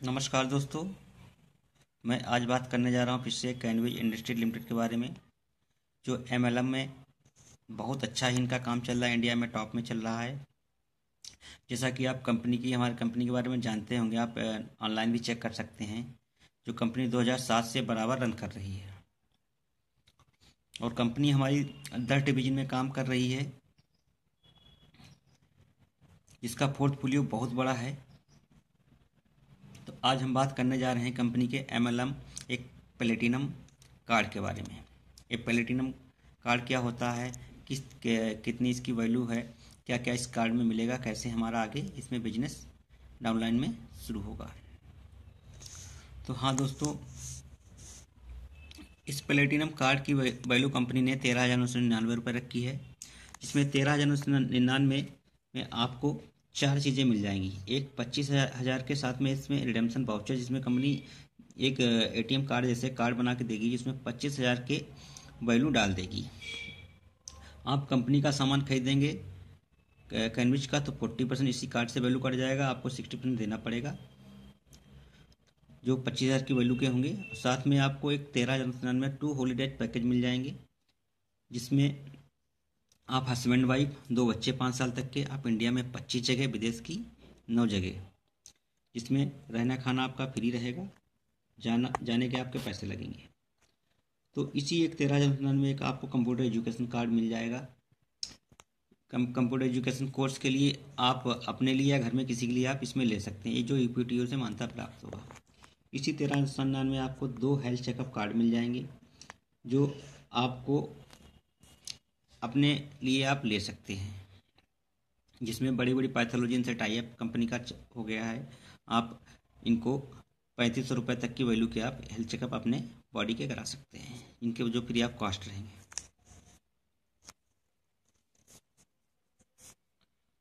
नमस्कार दोस्तों। मैं आज बात करने जा रहा हूँ फिर से कैनविज इंडस्ट्री लिमिटेड के बारे में, जो एमएलएम में बहुत अच्छा ही इनका काम चल रहा है, इंडिया में टॉप में चल रहा है। जैसा कि आप हमारी कंपनी के बारे में जानते होंगे, आप ऑनलाइन भी चेक कर सकते हैं। जो कंपनी 2007 से बराबर रन कर रही है और कंपनी हमारी 10 डिवीजन में काम कर रही है, जिसका पोर्टफोलियो बहुत बड़ा है। तो आज हम बात करने जा रहे हैं कंपनी के एमएलएम एक प्लेटिनम कार्ड के बारे में। ये प्लेटिनम कार्ड क्या होता है, कितनी इसकी वैल्यू है, क्या क्या इस कार्ड में मिलेगा, कैसे हमारा आगे इसमें बिजनेस डाउनलाइन में शुरू होगा। तो हाँ दोस्तों, इस प्लेटिनम कार्ड की वैल्यू कंपनी ने 13,999 रुपये रखी है, जिसमें 13,999 में आपको चार चीज़ें मिल जाएंगी। एक 25,000 के साथ में इसमें रिडेम्पशन वाउचर, जिसमें कंपनी एक एटीएम कार्ड जैसे कार्ड बना के देगी, जिसमें 25,000 के वैल्यू डाल देगी। आप कंपनी का सामान खरीदेंगे कैनविज का, तो 40% इसी कार्ड से वैल्यू कट जाएगा, आपको 60% देना पड़ेगा, जो 25,000 की वैल्यू के होंगे। साथ में आपको एक 13,999 में 2 हॉलीडेज पैकेज मिल जाएंगे, जिसमें आप हस्बैंड वाइफ, 2 बच्चे 5 साल तक के, आप इंडिया में 25 जगह, विदेश की 9 जगह, जिसमें रहना खाना आपका फ्री रहेगा, जाने के आपके पैसे लगेंगे। तो इसी एक 13,999 में एक आपको कंप्यूटर एजुकेशन कार्ड मिल जाएगा। कंप्यूटर एजुकेशन कोर्स के लिए आप अपने लिए या घर में किसी के लिए आप इसमें ले सकते हैं, ये जो ईपीटीओ से मान्यता प्राप्त होगा। इसी 13,999 में आपको 2 हेल्थ चेकअप कार्ड मिल जाएंगे, जो आपको अपने लिए आप ले सकते हैं, जिसमें बड़ी बड़ी पैथोलॉजी से टाई अप कंपनी का हो गया है। आप इनको 3,500 रुपये तक की वैल्यू के आप हेल्थ चेकअप अपने बॉडी के करा सकते हैं, इनके जो फ्री ऑफ कॉस्ट रहेंगे।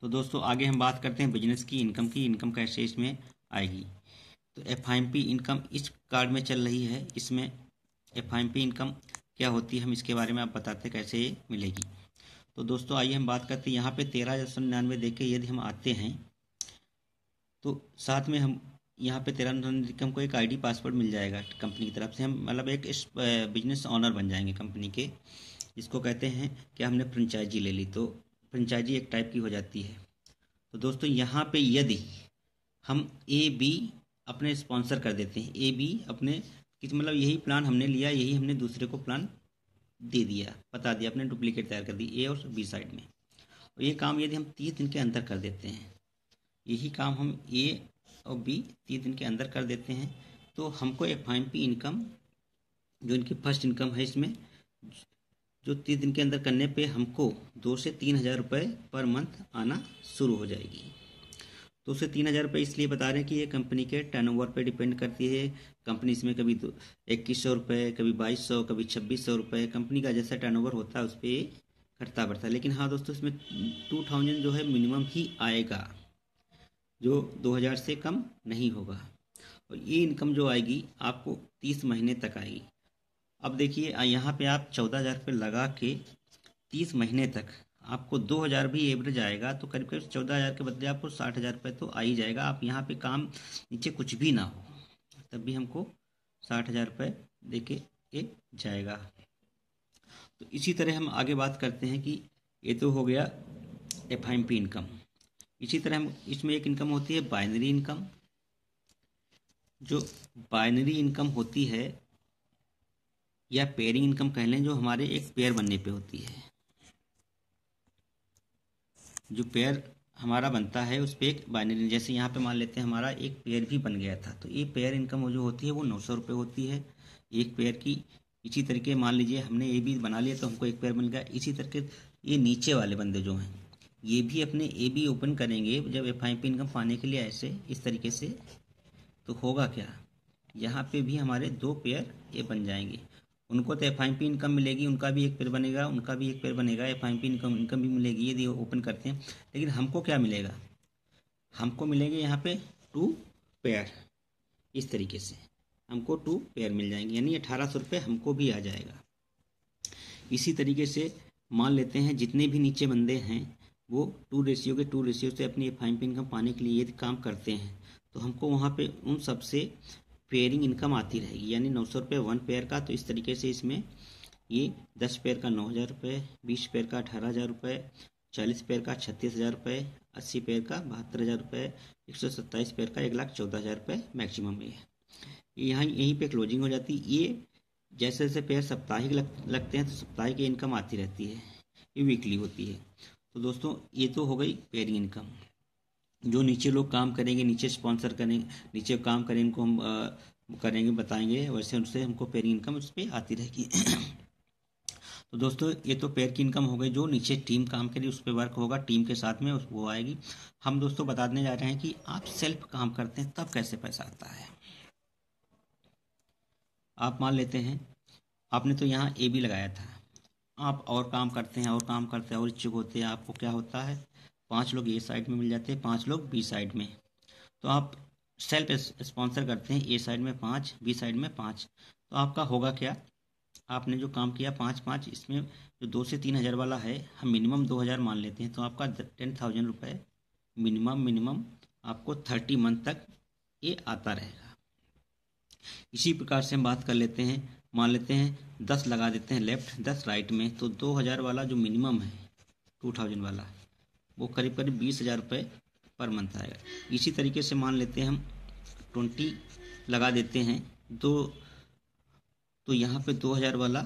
तो दोस्तों, आगे हम बात करते हैं बिजनेस की इनकम कैसे इसमें आएगी। तो एफआईएमपी इनकम इस कार्ड में चल रही है। इसमें एफआईएमपी इनकम क्या होती है, हम इसके बारे में आप बताते हैं कैसे ये मिलेगी। तो दोस्तों, आइए हम बात करते हैं। यहाँ पे 13,999 देके यदि हम आते हैं, तो साथ में हम यहाँ पे 13,999 के हमको एक आईडी पासवर्ड मिल जाएगा कंपनी की तरफ से। हम मतलब एक बिजनेस ऑनर बन जाएंगे कंपनी के, जिसको कहते हैं कि हमने फ्रेंचाइजी ले ली, तो फ्रेंचाइजी एक टाइप की हो जाती है। तो दोस्तों, यहाँ पे यदि हम ए बी अपने स्पॉन्सर कर देते हैं, ए बी अपने किस मतलब यही प्लान हमने लिया, यही हमने दूसरे को प्लान दे दिया, बता दिया, अपने डुप्लीकेट तैयार कर दी ए और बी साइड में। और ये काम यदि हम 30 दिन के अंदर कर देते हैं, यही काम हम ए और बी 30 दिन के अंदर कर देते हैं, तो हमको एफआईएमपी इनकम जो इनकी फर्स्ट इनकम है, इसमें जो 30 दिन के अंदर करने पे हमको 2 से 3 हज़ार रुपये पर मंथ आना शुरू हो जाएगी। 2 से 3 हज़ार रुपये इसलिए बता रहे हैं कि ये कंपनी के टर्नओवर पे डिपेंड करती है। कंपनी इसमें कभी 2,100 रुपये, कभी 2,200, कभी 2,600 रुपये, कंपनी का जैसा टर्नओवर होता है उस पर घटता बढ़ता है। लेकिन हाँ दोस्तों, इसमें 2,000 जो है मिनिमम ही आएगा, जो 2,000 से कम नहीं होगा। और ये इनकम जो आएगी आपको 30 महीने तक आएगी। अब देखिए, यहाँ पे आप 14,000 रुपये लगा के 30 महीने तक आपको 2,000 भी एवरेज आएगा, तो करीब करीब 14,000 के बदले आपको 60,000 रुपये तो आ ही जाएगा। आप यहाँ पे काम नीचे कुछ भी ना हो तब भी हमको 60,000 रुपये दे के ये जाएगा। तो इसी तरह हम आगे बात करते हैं कि ये तो हो गया एफआईएमपी इनकम। इसी तरह हम इसमें एक इनकम होती है बाइनरी इनकम। जो बाइनरी इनकम होती है या पेयरिंग इनकम कह लें, जो हमारे एक पेयर बनने पे होती है। जो पेयर हमारा बनता है उस पर एक बाइनरी, जैसे यहाँ पे मान लेते हैं हमारा एक पेयर भी बन गया था, तो ये पेयर इनकम जो होती है वो 900 रुपये होती है एक पेयर की। इसी तरीके मान लीजिए हमने ये भी बना लिया तो हमको एक पेयर मिल गया। इसी तरीके ये नीचे वाले बंदे जो हैं, ये भी अपने ए बी ओपन करेंगे जब एफआईपी इनकम पाने के लिए, ऐसे इस तरीके से। तो होगा क्या, यहाँ पे भी हमारे 2 पेयर ये बन जाएंगे। उनको तो एफआईपी इनकम मिलेगी, उनका भी एक पेयर बनेगा, उनका भी एक पेयर बनेगा, एफआईपी इनकम भी मिलेगी यदि ओपन करते हैं। लेकिन हमको क्या मिलेगा, हमको मिलेंगे यहाँ पे 2 पेयर। इस तरीके से हमको 2 पेयर मिल जाएंगे, यानी 1,800 रुपये हमको भी आ जाएगा। इसी तरीके से मान लेते हैं जितने भी नीचे बंदे हैं वो 2 रेशियो से अपनी एफआईपी इनकम पाने के लिए यदि काम करते हैं, तो हमको वहाँ पे उन सबसे पेयरिंग इनकम आती रहेगी, यानी 900 रुपये 1 पेयर का। तो इस तरीके से इसमें ये 10 पेयर का 9,000 रुपये, 20 पेयर का 18,000 रुपये, 40 पेयर का 36,000 रुपये, 80 पेयर का 72,000 रुपये, 127 पेयर का 1,14,000 रुपये मैक्सिमम है। यहाँ यहीं पे क्लोजिंग हो जाती है। ये जैसे जैसे पेयर साप्ताहिक लगते हैं तो साप्ताहिक की इनकम आती रहती है, ये वीकली होती है। तो दोस्तों ये तो हो गई पेयरिंग इनकम। जो नीचे लोग काम करेंगे, नीचे स्पॉन्सर करेंगे, नीचे काम करेंगे, इनको हम करेंगे, बताएंगे, वैसे उनसे हमको पेयरिंग इनकम उस पर आती रहेगी। तो दोस्तों ये तो पेयर की इनकम हो गई। जो नीचे टीम काम करेगी उस पर वर्क होगा, टीम के साथ में वो आएगी। हम दोस्तों बताने जा रहे हैं कि आप सेल्फ काम करते हैं तब कैसे पैसा आता है। आप मान लेते हैं आपने तो यहाँ ए बी लगाया था, आप और काम करते हैं और काम करते हैं और इच्छुक होते हैं, आपको क्या होता है 5 लोग ए साइड में मिल जाते हैं, 5 लोग बी साइड में। तो आप सेल्फ स्पॉन्सर करते हैं, ए साइड में 5, बी साइड में 5। तो आपका होगा क्या, आपने जो काम किया 5-5, इसमें जो 2 से 3 हज़ार वाला है हम मिनिमम 2,000 मान लेते हैं, तो आपका 10,000 रुपये मिनिमम आपको 30 मंथ तक ये आता रहेगा। इसी प्रकार से हम बात कर लेते हैं, मान लेते हैं 10 लगा देते हैं लेफ्ट, 10 राइट में, तो 2,000 वाला जो मिनिमम है 2,000 वाला वो करीब करीब 20,000 रुपये पर मंथ आएगा। इसी तरीके से मान लेते हैं हम 20 लगा देते हैं दो, तो यहाँ पे 2,000 वाला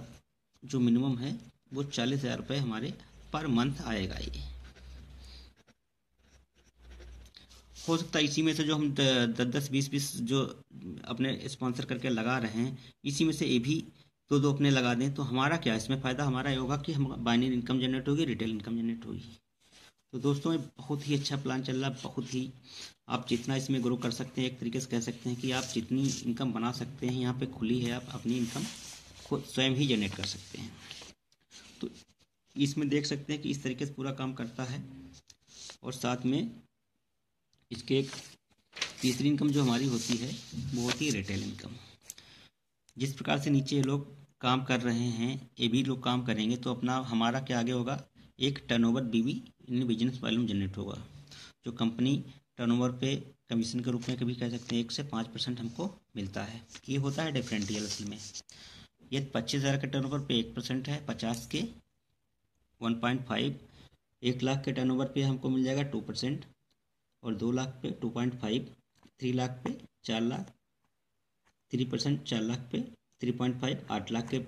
जो मिनिमम है वो 40,000 रुपये हमारे पर मंथ आएगा। ये हो सकता है इसी में से जो हम 10-10 20-20 जो अपने स्पॉन्सर करके लगा रहे हैं, इसी में से ये भी दो अपने लगा दें, तो हमारा क्या इसमें फ़ायदा हमारा ये होगा कि हम बाइनरी इनकम जनरेट होगी, रिटेल इनकम जनरेट होगी। तो दोस्तों ये बहुत ही अच्छा प्लान चल रहा है, बहुत ही आप जितना इसमें ग्रो कर सकते हैं, एक तरीके से कह सकते हैं कि आप जितनी इनकम बना सकते हैं यहाँ पे खुली है, आप अपनी इनकम खुद स्वयं ही जनरेट कर सकते हैं। तो इसमें देख सकते हैं कि इस तरीके से पूरा काम करता है। और साथ में इसके एक तीसरी इनकम जो हमारी होती है वो होती है रिटेल इनकम। जिस प्रकार से नीचे लोग काम कर रहे हैं ये भी लोग काम करेंगे, तो अपना हमारा क्या आगे होगा, एक टर्नओवर बीवी इन बिजनेस वॉल्यूम जनरेट होगा, जो कंपनी टर्नओवर पे कमीशन के रूप में कभी कह सकते हैं 1 से 5% हमको मिलता है। ये होता है डिफरेंशियल असल में। ये 25,000 के टर्नओवर पे 1% है, 50 के 1.5, 1 लाख के टर्नओवर पे हमको मिल जाएगा 2%, और 2 लाख पे 2.5, 3 लाख पे 4 लाख 3%, 4 लाख पे 3.5, 8 लाख के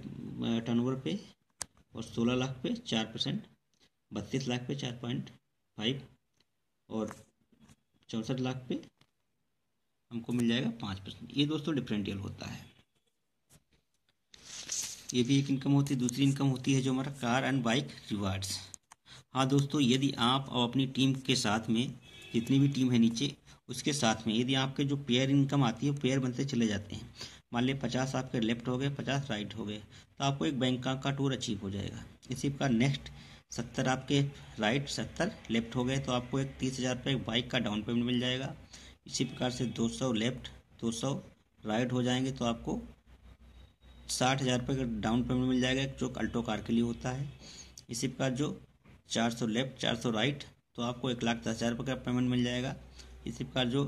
टर्नओवर पे, और 16 लाख पे 4%, 32 लाख पे 4.5, और 64 लाख पे हमको मिल जाएगा 5%। ये दोस्तों डिफरेंशियल होता है। ये भी एक इनकम होती है। दूसरी इनकम होती है जो हमारा कार एंड बाइक रिवार्ड्स। हाँ दोस्तों, यदि आप और अपनी टीम के साथ में, जितनी भी टीम है नीचे उसके साथ में, यदि आपके जो पेयर इनकम आती है वो पेयर बनते चले जाते हैं, मान लिया 50 आपके लेफ्ट हो गए, 50 राइट हो गए, तो आपको एक बैंक का टूर अचीव हो जाएगा। इसी प्रकार नेक्स्ट 70 आपके राइट, 70 लेफ्ट हो गए, तो आपको एक 30,000 रुपये बाइक का डाउन पेमेंट मिल जाएगा। इसी प्रकार से 200 लेफ्ट 200 राइट हो जाएंगे तो आपको 60,000 रुपये का डाउन पेमेंट मिल जाएगा, जो अल्टो कार के लिए होता है। इसी प्रकार जो 400 लेफ्ट 400 राइट, तो आपको 1,10,000 रुपये का पेमेंट मिल जाएगा। इसी प्रकार जो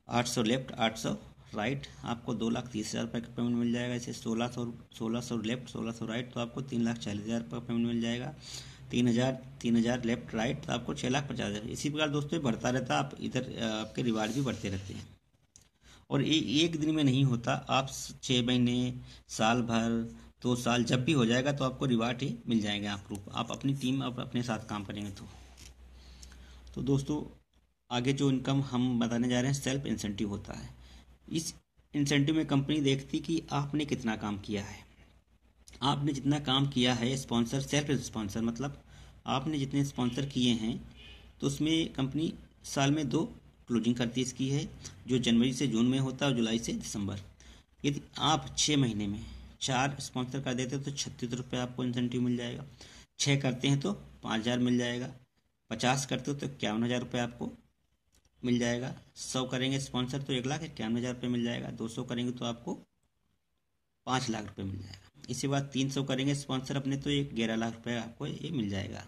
800 लेफ्ट 800 राइट, आपको 2,30,000 रुपये का पेमेंट मिल जाएगा। इसे 1600 लेफ्ट 1600 राइट, तो आपको 3,40,000 रुपये का पेमेंट मिल जाएगा। 3,000 लेफ्ट राइट, तो आपको 6,50,000। इसी प्रकार दोस्तों बढ़ता रहता है, आप इधर आपके रिवार्ड भी बढ़ते रहते हैं। और ये एक दिन में नहीं होता, आप 6 महीने, साल भर, 2 साल जब भी हो जाएगा तो आपको रिवार्ड ही मिल जाएंगे। आप अपनी टीम आप अपने साथ काम करेंगे तो दोस्तों आगे जो इनकम हम बताने जा रहे हैं सेल्फ इंसेंटिव होता है। इस इंसेंटिव में कंपनी देखती कि आपने कितना काम किया है। आपने जितना काम किया है, स्पॉन्सर सेल्फ स्पॉन्सर मतलब आपने जितने स्पॉन्सर किए हैं, तो उसमें कंपनी साल में 2 क्लोजिंग करती इसकी है, जो जनवरी से जून में होता है और जुलाई से दिसंबर। यदि आप 6 महीने में 4 स्पॉन्सर कर देते हो तो 36 रुपये आपको इंसेंटिव मिल जाएगा। 6 करते हैं तो 5,000 मिल जाएगा। 50 करते हो तो 51,000 रुपये आपको मिल जाएगा। 100 करेंगे स्पॉन्सर तो 1,51,000 रुपये मिल जाएगा। 200 करेंगे तो आपको 5 लाख रुपये मिल जाएगा। इसके बाद 300 करेंगे स्पॉन्सर अपने तो 11 लाख रुपये आपको ये मिल जाएगा।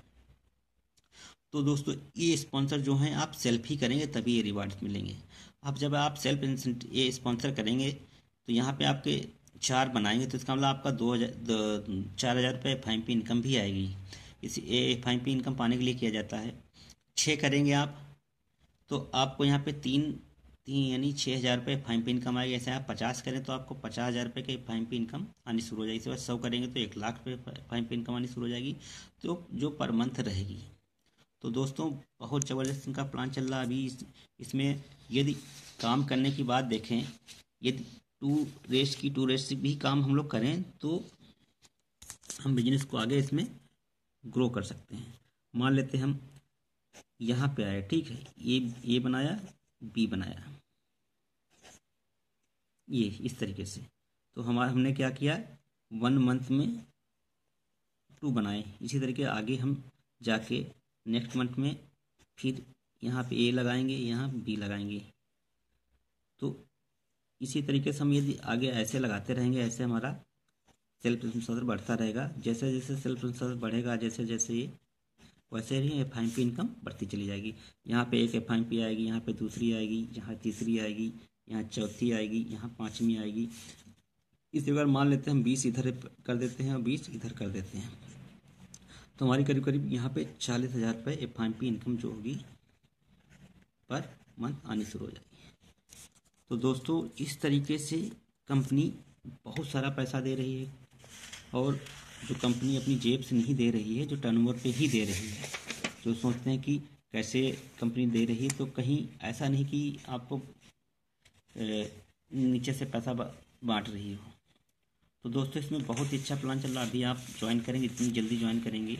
तो दोस्तों ये स्पॉन्सर जो हैं आप सेल्फ ही करेंगे तभी ये रिवार्ड्स मिलेंगे। अब जब आप सेल्फ ये स्पॉन्सर करेंगे तो यहाँ पे आपके 4 बनाएंगे तो इसका मतलब आपका 4,000 रुपये FIMP इनकम भी आएगी। इस FIMP इनकम पाने के लिए किया जाता है। 6 करेंगे आप तो आपको यहाँ पे तीन यानी 6,000 रुपये FIMP इनकम आएगी। ऐसे आप 50 करें तो आपको 50,000 रुपये के FIMP इनकम आनी शुरू हो जाएगी। इसके बाद 100 करेंगे तो 1,00,000 रुपये FIMP इनकम आनी शुरू हो जाएगी, तो जो पर मंथ रहेगी। तो दोस्तों बहुत ज़बरदस्त इनका प्लान चल रहा है अभी। इसमें यदि काम करने की बात देखें, यदि 2 रेस से भी काम हम लोग करें तो हम बिजनेस को आगे इसमें ग्रो कर सकते हैं। मान लेते हैं हम यहाँ पे आए, ठीक है, ये बनाया, बी बनाया, ये इस तरीके से। तो हमने क्या किया, 1 मंथ में 2 बनाए। इसी तरीके आगे हम जाके नेक्स्ट मंथ में फिर यहाँ पे ए लगाएंगे, यहाँ बी लगाएंगे। तो इसी तरीके से हम यदि आगे ऐसे लगाते रहेंगे, ऐसे हमारा सेल्फ स्पॉन्सर बढ़ता रहेगा। जैसे जैसे सेल्फ स्पॉन्सर बढ़ेगा, जैसे जैसे ये वैसे ही FIMP इनकम बढ़ती चली जाएगी। यहाँ पे एक FIMP आएगी, यहाँ पे दूसरी आएगी, यहाँ तीसरी आएगी, यहाँ चौथी आएगी, यहाँ 5वीं आएगी। इस प्रकार मान लेते हैं हम 20 इधर कर देते हैं और 20 इधर कर देते हैं, तो हमारी करीब करीब यहाँ पे 40,000 रुपये FIMP इनकम जो होगी पर मंथ आनी शुरू हो जाएगी। तो दोस्तों इस तरीके से कंपनी बहुत सारा पैसा दे रही है, और जो कंपनी अपनी जेब से नहीं दे रही है, जो टर्नओवर पे ही दे रही है। जो सोचते हैं कि कैसे कंपनी दे रही है, तो कहीं ऐसा नहीं कि आपको नीचे से पैसा बांट रही हो। तो दोस्तों इसमें बहुत ही अच्छा प्लान चल रहा है। अभी आप ज्वाइन करेंगे, जितनी जल्दी ज्वाइन करेंगे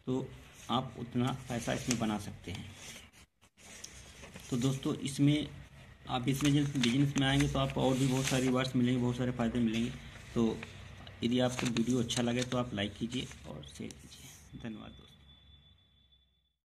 तो आप उतना पैसा इसमें बना सकते हैं। तो दोस्तों इसमें आप इसमें जब बिजनेस में आएंगे तो आपको और भी बहुत सारी रिवार्ड्स मिलेंगे, बहुत सारे फ़ायदे मिलेंगे। तो यदि आपको वीडियो अच्छा लगे तो आप लाइक कीजिए और शेयर कीजिए। धन्यवाद दोस्तों।